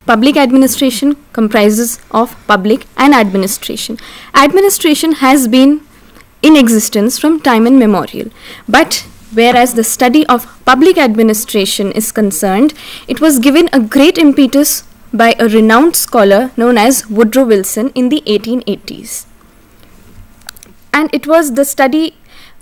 public administration comprises of public and administration. Administration has been in existence from time immemorial, but whereas the study of public administration is concerned, it was given a great impetus by a renowned scholar known as Woodrow Wilson in the 1880s. And it was the study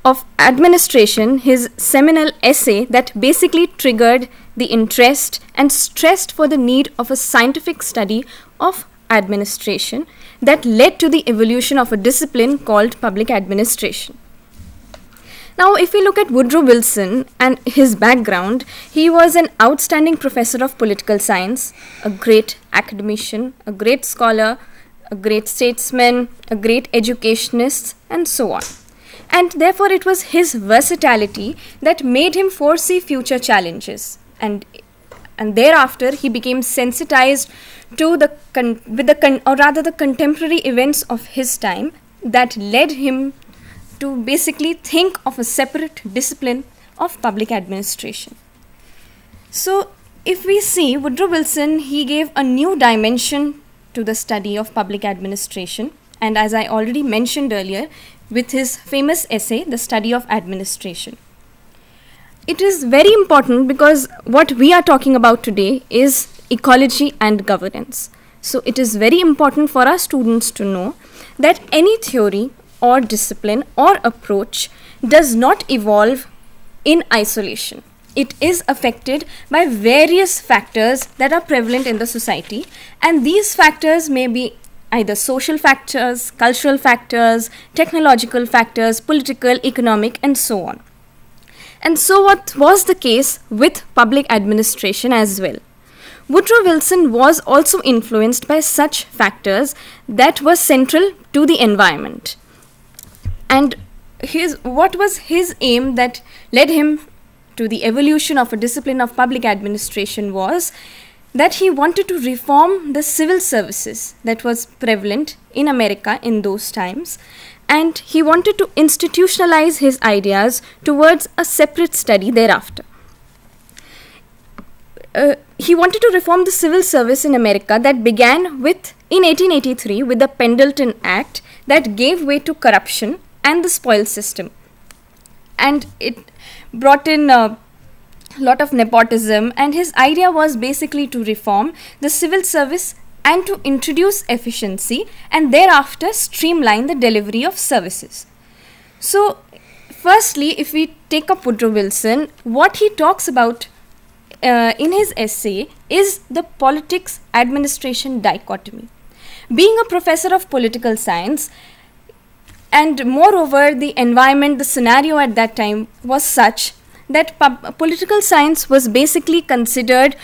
of administration, his seminal essay, that basically triggered the interest and stressed for the need of a scientific study of administration that led to the evolution of a discipline called public administration. Now, if we look at Woodrow Wilson and his background, he was an outstanding professor of political science, a great academician, a great scholar, a great statesman, a great educationist, and so on. And therefore, it was his versatility that made him foresee future challenges. And thereafter, he became sensitized to the contemporary events of his time that led him to basically think of a separate discipline of public administration. So, if we see Woodrow Wilson, he gave a new dimension to the study of public administration, and as I already mentioned earlier, with his famous essay, The Study of Administration. It is very important because what we are talking about today is ecology and governance. So it is very important for our students to know that any theory or discipline or approach does not evolve in isolation. It is affected by various factors that are prevalent in the society, and these factors may be either social factors, cultural factors, technological factors, political, economic, and so on. And so what was the case with public administration as well? Woodrow Wilson was also influenced by such factors that were central to the environment. And what was his aim that led him to the evolution of a discipline of public administration was that he wanted to reform the civil services that was prevalent in America in those times, and he wanted to institutionalize his ideas towards a separate study thereafter. He wanted to reform the civil service in America that began in 1883 with the Pendleton Act that gave way to corruption and the spoil system. And it brought in a lot of nepotism, and his idea was basically to reform the civil service and to introduce efficiency and thereafter streamline the delivery of services. So, firstly, if we take up Woodrow Wilson, what he talks about in his essay is the politics-administration dichotomy. Being a professor of political science, and moreover the environment, the scenario at that time was such that political science was basically considered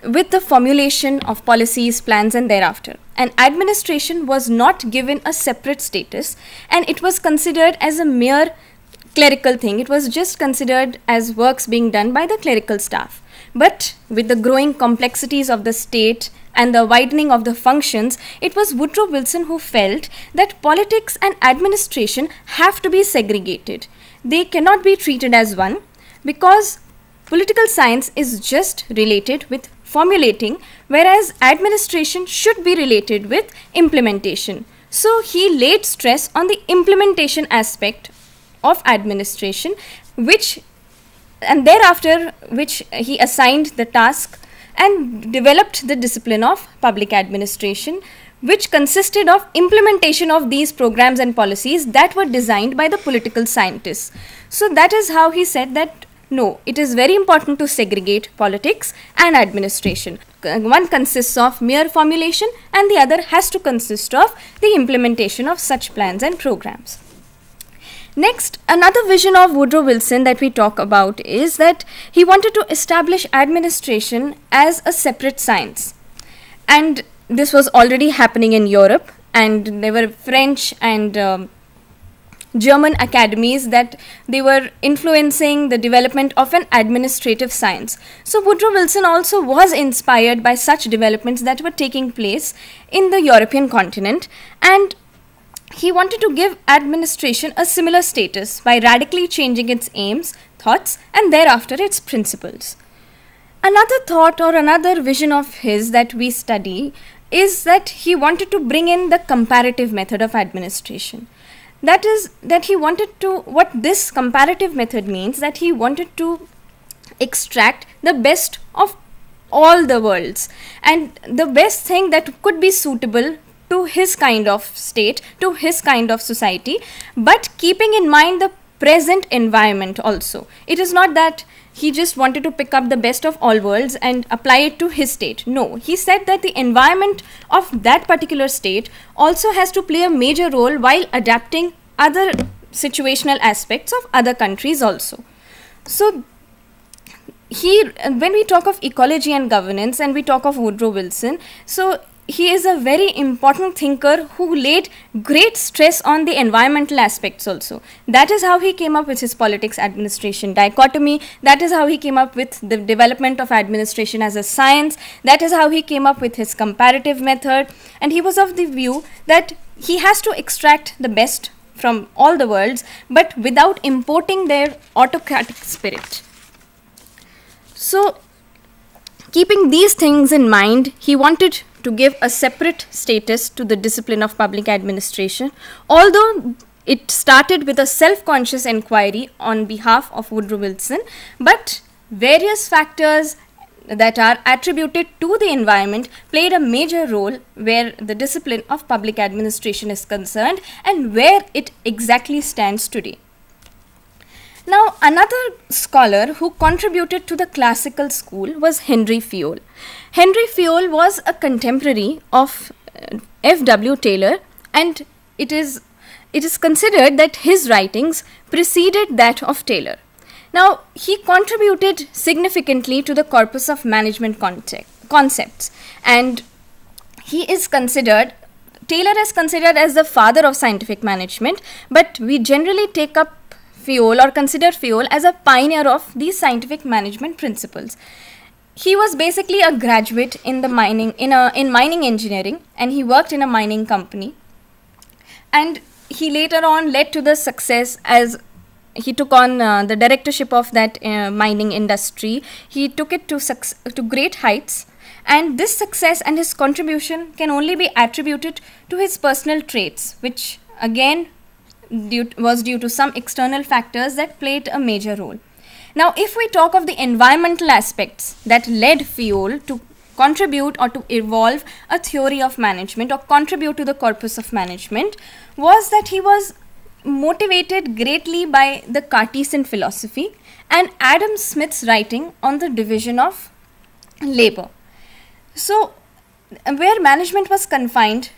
with the formulation of policies, plans, and thereafter. And administration was not given a separate status, and it was considered as a mere clerical thing. It was just considered as works being done by the clerical staff. But with the growing complexities of the state and the widening of the functions, it was Woodrow Wilson who felt that politics and administration have to be segregated. They cannot be treated as one, because political science is just related with formulating, whereas administration should be related with implementation. So he laid stress on the implementation aspect of administration, and thereafter he assigned the task and developed the discipline of public administration, which consisted of implementation of these programs and policies that were designed by the political scientists. So that is how he said that no, it is very important to segregate politics and administration. One consists of mere formulation and the other has to consist of the implementation of such plans and programs. Next, another vision of Woodrow Wilson that we talk about is that he wanted to establish administration as a separate science. And this was already happening in Europe, and there were French and German academies that they were influencing the development of an administrative science. So Woodrow Wilson also was inspired by such developments that were taking place in the European continent, and he wanted to give administration a similar status by radically changing its aims, thoughts, and thereafter its principles. Another thought or another vision of his that we study is that he wanted to bring in the comparative method of administration. That is, that he wanted to, what this comparative method means, that he wanted to extract the best of all the worlds and the best thing that could be suitable to his kind of state, to his kind of society, but keeping in mind the present environment also. It is not that he just wanted to pick up the best of all worlds and apply it to his state. No, he said that the environment of that particular state also has to play a major role while adapting other situational aspects of other countries also. So when we talk of ecology and governance and we talk of Woodrow Wilson, so he is a very important thinker who laid great stress on the environmental aspects also. That is how he came up with his politics administration dichotomy. That is how he came up with the development of administration as a science. That is how he came up with his comparative method. And he was of the view that he has to extract the best from all the worlds, but without importing their autocratic spirit. So, keeping these things in mind, he wanted to give a separate status to the discipline of public administration, although it started with a self-conscious inquiry on behalf of Woodrow Wilson, but various factors that are attributed to the environment played a major role where the discipline of public administration is concerned and where it exactly stands today. Now, another scholar who contributed to the classical school was Henry Fayol. Henry Fayol was a contemporary of F.W. Taylor, and it is considered that his writings preceded that of Taylor. Now, he contributed significantly to the corpus of management concepts, and he is considered, Taylor is considered as the father of scientific management, but we generally take up Fayol or consider Fayol as a pioneer of these scientific management principles. He was basically a graduate in mining engineering, and he worked in a mining company. And he later on led to the success as he took on the directorship of that mining industry. He took it to great heights, and this success and his contribution can only be attributed to his personal traits, which again was due to some external factors that played a major role. Now, if we talk of the environmental aspects that led Fayol to contribute or to evolve a theory of management or contribute to the corpus of management, was that he was motivated greatly by the Cartesian philosophy and Adam Smith's writing on the division of labor. So, where management was confined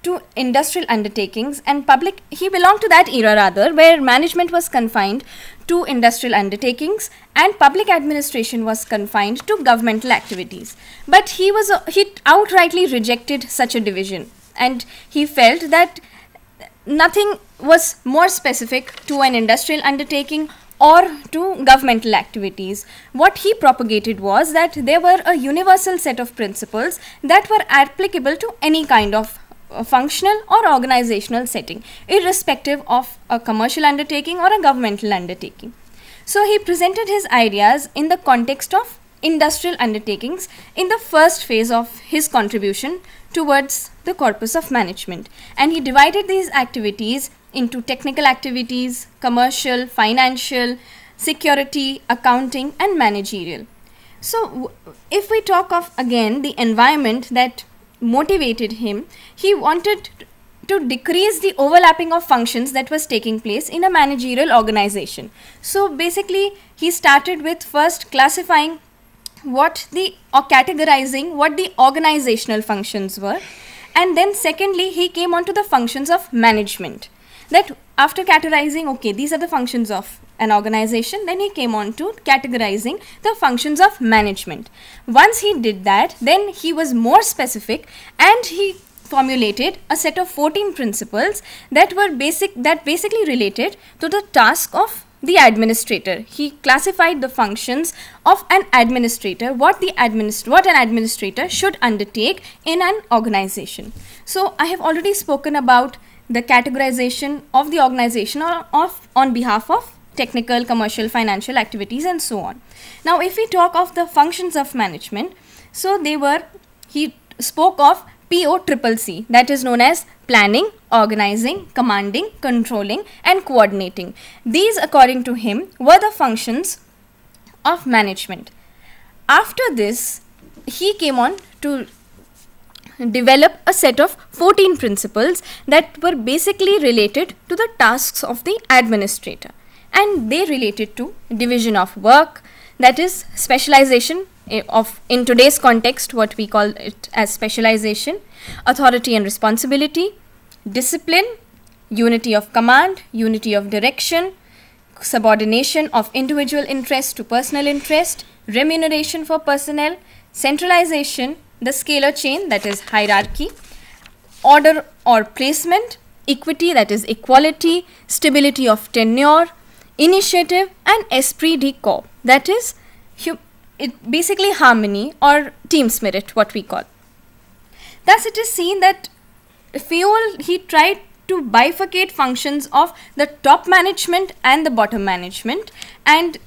to industrial undertakings and he belonged to that era rather, where management was confined to industrial undertakings and public administration was confined to governmental activities. But he outrightly rejected such a division, and he felt that nothing was more specific to an industrial undertaking or to governmental activities. What he propagated was that there were a universal set of principles that were applicable to any kind of a functional or organizational setting, irrespective of a commercial undertaking or a governmental undertaking. So he presented his ideas in the context of industrial undertakings in the first phase of his contribution towards the corpus of management, and he divided these activities into technical activities, commercial, financial, security, accounting, and managerial. So if we talk of again the environment that motivated him, he wanted to decrease the overlapping of functions that was taking place in a managerial organization. So basically he started with first classifying categorizing what the organizational functions were, and then secondly he came on to the functions of management. That after categorizing, okay, these are the functions of an organization, then he came on to categorizing the functions of management. Once he did that, then he was more specific and he formulated a set of 14 principles that basically related to the task of the administrator. He classified the functions of an administrator, what an administrator should undertake in an organization. So I have already spoken about the categorization of the organization on behalf of technical, commercial, financial activities, and so on. Now, if we talk of the functions of management, so he spoke of POCCC, that is known as planning, organizing, commanding, controlling, and coordinating. These, according to him, were the functions of management. After this, he came on to develop a set of 14 principles that were basically related to the tasks of the administrator, and they related to division of work, that is specialization of, in today's context, what we call it as specialization, authority and responsibility, discipline, unity of command, unity of direction, subordination of individual interest to personal interest, remuneration for personnel, centralization, the scalar chain, that is hierarchy, order or placement, equity, that is equality, stability of tenure, initiative, and esprit de corps, that is basically harmony or team spirit, what we call. Thus, it is seen that Fayol, he tried to bifurcate functions of the top management and the bottom management, and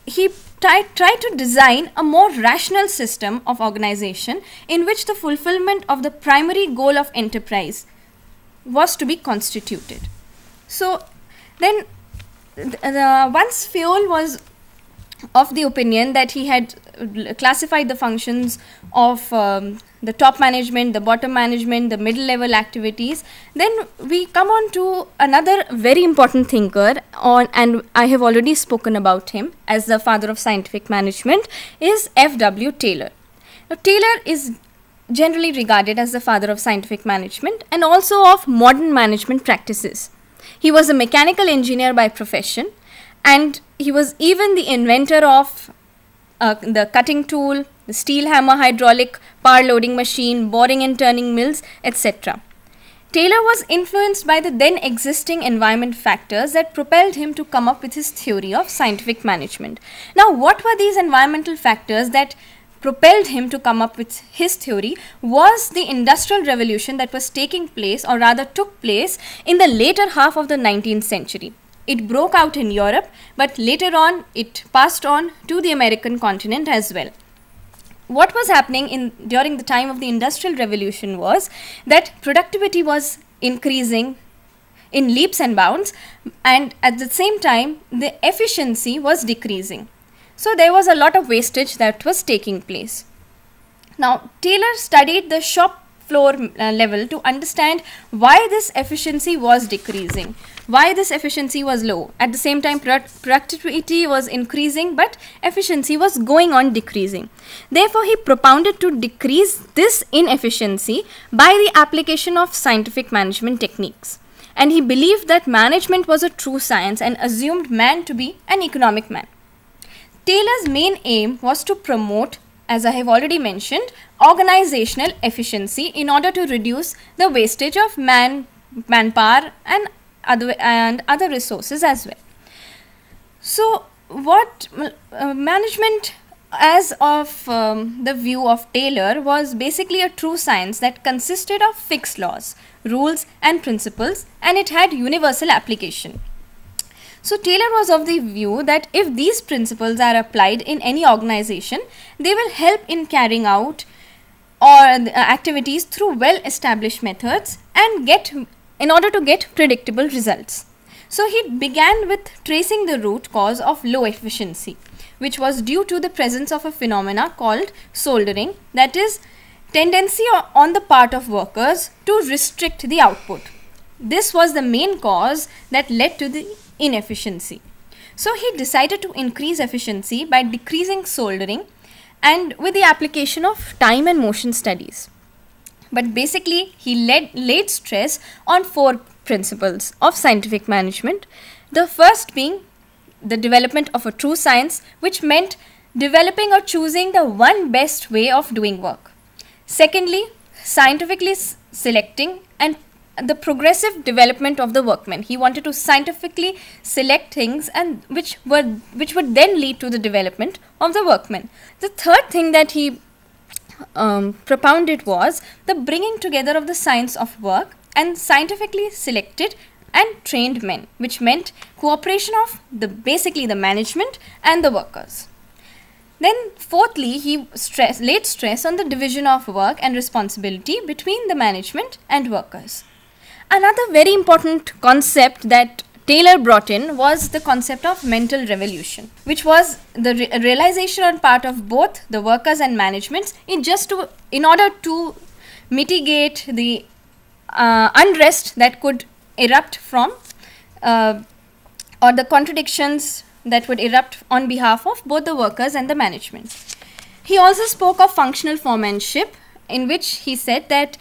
he tried to design a more rational system of organization in which the fulfillment of the primary goal of enterprise was to be constituted. So then once Fayol was of the opinion that he had classified the functions of the top management, the bottom management, the middle level activities, then we come on to another very important thinker, and I have already spoken about him as the father of scientific management, is F.W. Taylor. Now, Taylor is generally regarded as the father of scientific management and also of modern management practices. He was a mechanical engineer by profession, and he was even the inventor of the cutting tool, the steel hammer, hydraulic power loading machine, boring and turning mills, etc. Taylor was influenced by the then existing environment factors that propelled him to come up with his theory of scientific management. Now, what were these environmental factors that propelled him to come up with his theory? Was the Industrial Revolution that was taking place, or rather took place, in the later half of the 19th century. It broke out in Europe, but later on it passed on to the American continent as well. What was happening during the time of the Industrial Revolution was that productivity was increasing in leaps and bounds, and at the same time the efficiency was decreasing. So there was a lot of wastage that was taking place. Now, Taylor studied the shop floor level to understand why this efficiency was decreasing, why this efficiency was low. At the same time, productivity was increasing, but efficiency was going on decreasing. Therefore, he propounded to decrease this inefficiency by the application of scientific management techniques. And he believed that management was a true science and assumed man to be an economic man. Taylor's main aim was to promote, as I have already mentioned, organizational efficiency in order to reduce the wastage of manpower and other resources as well. So, what management, as of the view of Taylor, was basically a true science that consisted of fixed laws, rules, and principles, and it had universal application. So, Taylor was of the view that if these principles are applied in any organization, they will help in carrying out activities through well-established methods and in order to get predictable results. So, he began with tracing the root cause of low efficiency, which was due to the presence of a phenomena called soldering, that is, tendency on the part of workers to restrict the output. This was the main cause that led to the inefficiency. So, he decided to increase efficiency by decreasing soldering and with the application of time and motion studies. But basically, he laid stress on 4 principles of scientific management. The first being the development of a true science, which meant developing or choosing the one best way of doing work. Secondly, scientifically selecting and the progressive development of the workmen. He wanted to scientifically select things and which would then lead to the development of the workmen. The third thing that he propounded was the bringing together of the science of work and scientifically selected and trained men, which meant cooperation of basically the management and the workers. Then fourthly, he laid stress on the division of work and responsibility between the management and workers. Another very important concept that Taylor brought in was the concept of mental revolution, which was the realization on part of both the workers and management in order to mitigate the unrest that could erupt from or the contradictions that would erupt on behalf of both the workers and the management. He also spoke of functional foremanship, in which he said that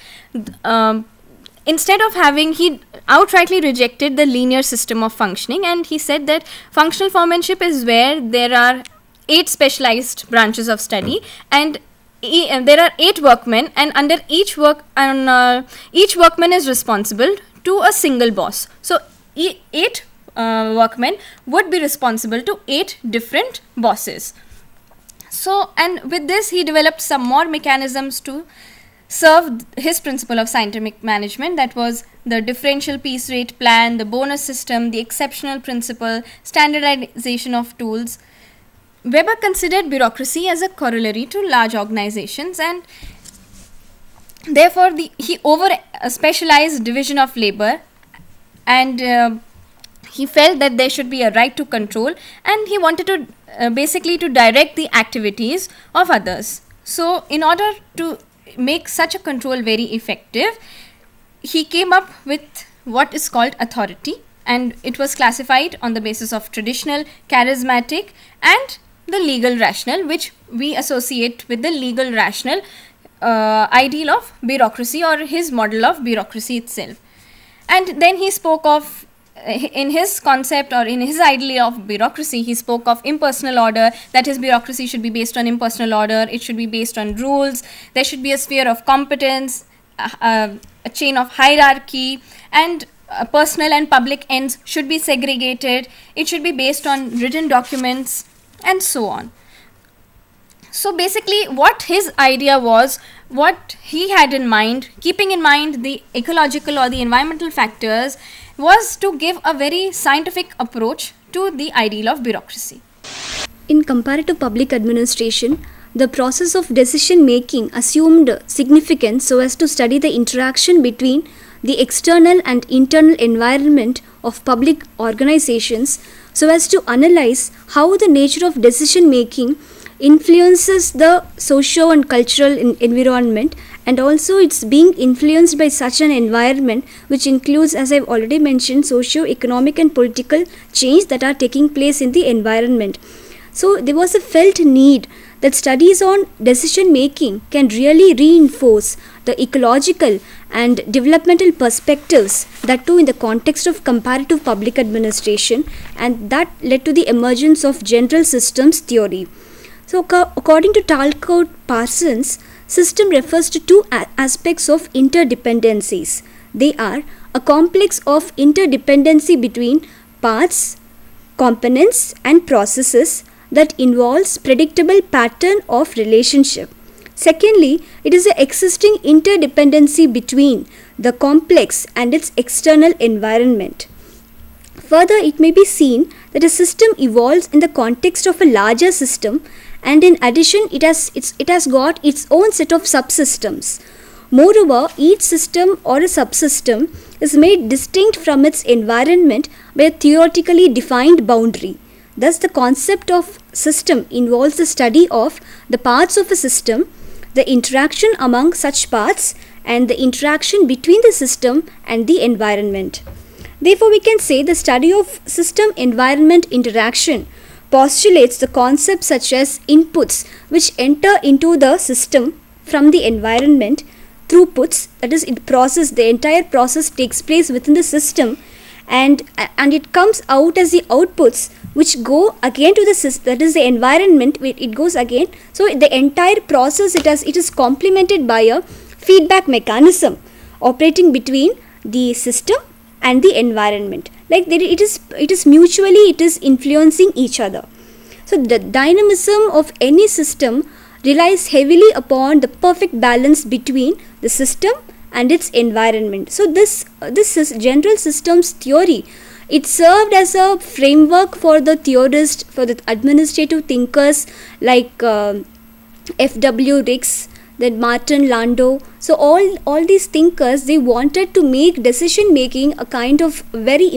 instead of he outrightly rejected the linear system of functioning, and he said that functional foremanship is where there are 8 specialized branches of study, and there are 8 workmen, and under each workman is responsible to a single boss. So 8 workmen would be responsible to 8 different bosses. So, and with this he developed some more mechanisms to serve his principle of scientific management, that was the differential piece rate plan, the bonus system, the exceptional principle, standardization of tools. Weber considered bureaucracy as a corollary to large organizations, and therefore he over specialized division of labor, and he felt that there should be a right to control, and he wanted to basically to direct the activities of others. So in order to make such a control very effective, he came up with what is called authority, and it was classified on the basis of traditional, charismatic and the legal rational, which we associate with the legal rational ideal of bureaucracy, or his model of bureaucracy itself. And then he spoke of, in his concept or in his idea of bureaucracy, he spoke of impersonal order, that his bureaucracy should be based on impersonal order, it should be based on rules, there should be a sphere of competence, a chain of hierarchy, and personal and public ends should be segregated, it should be based on written documents, and so on. So basically what his idea was, what he had in mind, keeping in mind the ecological or the environmental factors, was to give a very scientific approach to the ideal of bureaucracy. In comparative public administration, the process of decision making assumed significance so as to study the interaction between the external and internal environment of public organizations, so as to analyze how the nature of decision making influences the socio and cultural environment, and also it's being influenced by such an environment which includes, as I've already mentioned, socio-economic and political change that are taking place in the environment. So there was a felt need that studies on decision making can really reinforce the ecological and developmental perspectives, that too in the context of comparative public administration, and that led to the emergence of general systems theory. So according to Talcott Parsons, system refers to 2 aspects of interdependencies. They are a complex of interdependency between parts, components and processes that involves predictable pattern of relationship. Secondly, it is the existing interdependency between the complex and its external environment. Further, it may be seen that a system evolves in the context of a larger system, and in addition it has got its own set of subsystems. Moreover, each system or a subsystem is made distinct from its environment by a theoretically defined boundary. Thus, the concept of system involves the study of the parts of a system, the interaction among such parts, and the interaction between the system and the environment. Therefore, we can say the study of system-environment interaction postulates the concepts such as inputs which enter into the system from the environment, throughputs, that is, the entire process takes place within the system, and it comes out as the outputs which go again to the system, that is the environment, it goes again. So the entire process, it is complemented by a feedback mechanism operating between the system and the environment. Like it is mutually influencing each other. So the dynamism of any system relies heavily upon the perfect balance between the system and its environment. So this is general systems theory. It served as a framework for the theorists, for the administrative thinkers like F.W. Riggs, then Martin Landau. So all these thinkers, they wanted to make decision making a kind of very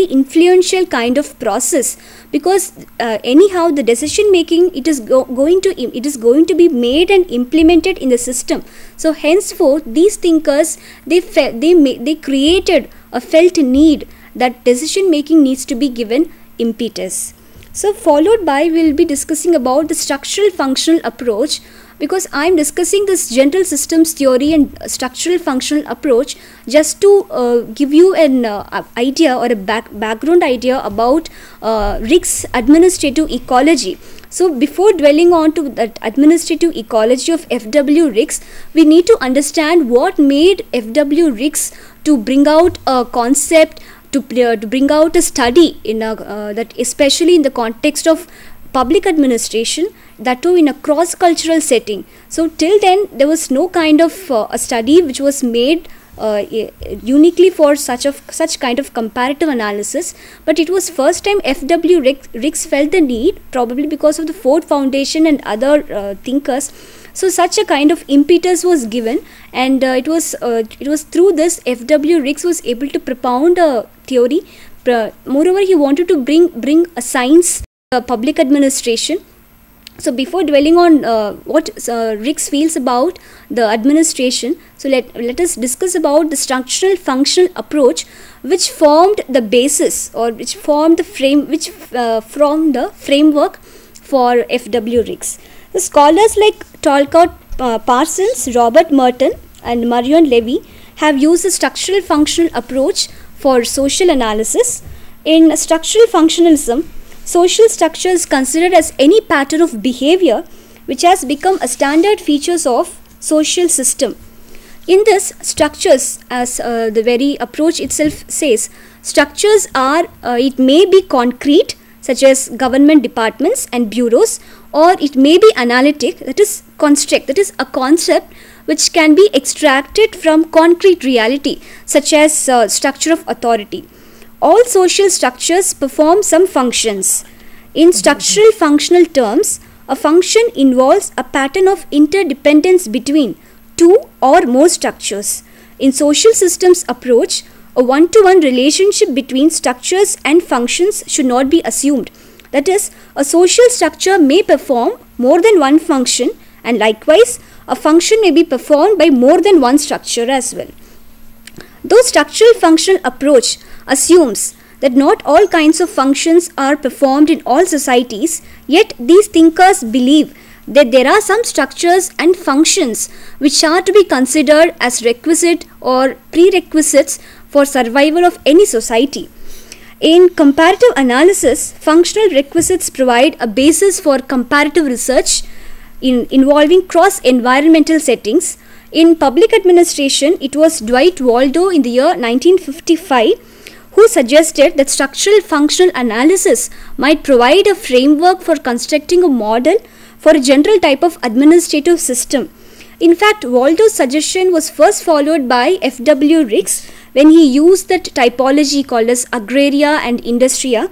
influential kind of process, because anyhow the decision making, it is going to be made and implemented in the system. So henceforth these thinkers, they created a felt need that decision making needs to be given impetus. So followed by, we will be discussing about the structural functional approach, because I am discussing this general systems theory and structural functional approach just to give you an idea or a background idea about Riggs' administrative ecology. So before dwelling on to that administrative ecology of F.W. Riggs, we need to understand what made F.W. Riggs to bring out a concept, to bring out a study in that, especially in the context of public administration, that too in a cross-cultural setting. So till then there was no kind of a study which was made uniquely for such kind of comparative analysis, but it was first time F.W. Riggs felt the need, probably because of the Ford Foundation and other thinkers. So such a kind of impetus was given, and it was through this F.W. Riggs was able to propound a theory. Moreover, he wanted to bring a science, public administration. So before dwelling on what Riggs feels about the administration, so let us discuss about the structural functional approach, which formed the basis, or which formed the formed the framework for F.W. Riggs. The scholars like Talcott Parsons, Robert Merton and Marion Levy have used the structural functional approach for social analysis. In structural functionalism, social structure is considered as any pattern of behavior which has become a standard features of social system. In this, structures, as the very approach itself says, structures are, it may be concrete, such as government departments and bureaus, or it may be analytic, that is construct, that is a concept which can be extracted from concrete reality, such as structure of authority. All social structures perform some functions. In structural functional terms, a function involves a pattern of interdependence between two or more structures. In social systems approach, a one-to-one relationship between structures and functions should not be assumed. That is, a social structure may perform more than one function, and likewise, a function may be performed by more than one structure as well. Though structural functional approach assumes that not all kinds of functions are performed in all societies, yet these thinkers believe that there are some structures and functions which are to be considered as requisite or prerequisites for survival of any society. In comparative analysis, functional requisites provide a basis for comparative research involving cross-environmental settings. In public administration, it was Dwight Waldo in the year 1955 who suggested that structural functional analysis might provide a framework for constructing a model for a general type of administrative system. In fact, Waldo's suggestion was first followed by F.W. Riggs when he used that typology called as agraria and industria.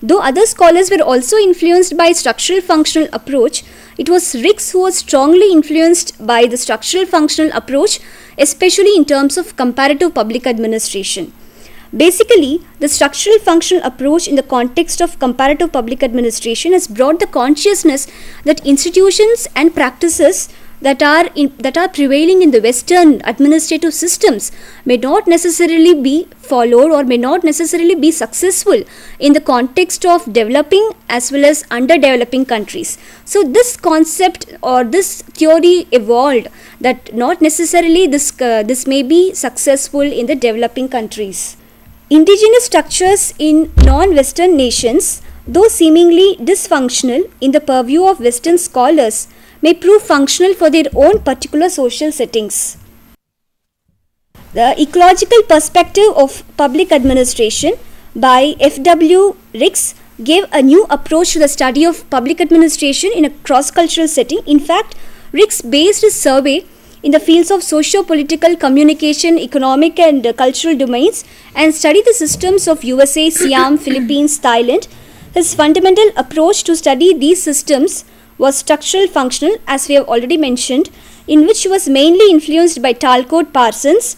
Though other scholars were also influenced by structural functional approach, it was Riggs who was strongly influenced by the structural functional approach, especially in terms of comparative public administration. Basically, the structural functional approach in the context of comparative public administration has brought the consciousness that institutions and practices that are prevailing in the Western administrative systems may not necessarily be followed or may not necessarily be successful in the context of developing as well as underdeveloping countries. So this concept or this theory evolved that not necessarily this may be successful in the developing countries. Indigenous structures in non-Western nations, though seemingly dysfunctional in the purview of Western scholars, may prove functional for their own particular social settings. The ecological perspective of public administration by F.W. Riggs gave a new approach to the study of public administration in a cross-cultural setting. In fact, Riggs based his survey in the fields of socio-political, communication, economic and cultural domains, and study the systems of USA, Siam, Philippines, Thailand. His fundamental approach to study these systems was structural functional, as we have already mentioned, in which he was mainly influenced by Talcott Parsons.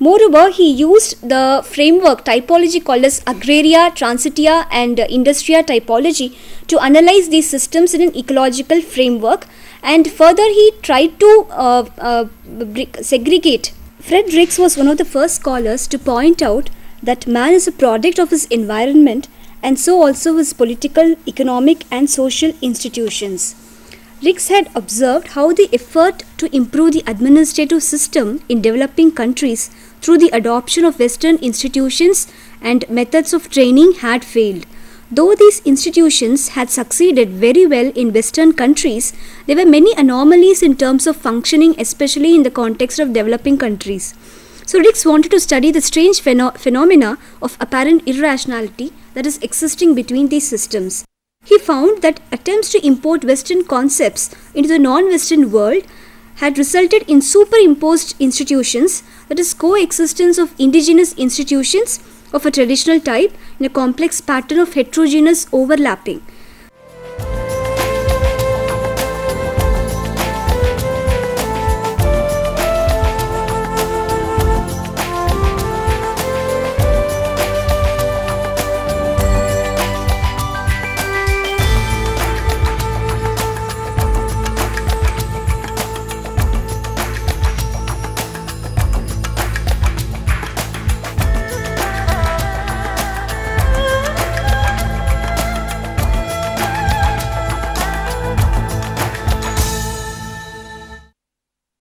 Moreover, he used the framework typology called as Agraria, Transitia and Industria typology to analyze these systems in an ecological framework, and further he tried to segregate. Fred Rix was one of the first scholars to point out that man is a product of his environment, and so also his political, economic and social institutions. Rix had observed how the effort to improve the administrative system in developing countries through the adoption of Western institutions and methods of training had failed. Though these institutions had succeeded very well in Western countries, there were many anomalies in terms of functioning, especially in the context of developing countries. So Rix wanted to study the strange phenomena of apparent irrationality that is existing between these systems. He found that attempts to import Western concepts into the non-Western world had resulted in superimposed institutions, that is, coexistence of indigenous institutions of a traditional type in a complex pattern of heterogeneous overlapping.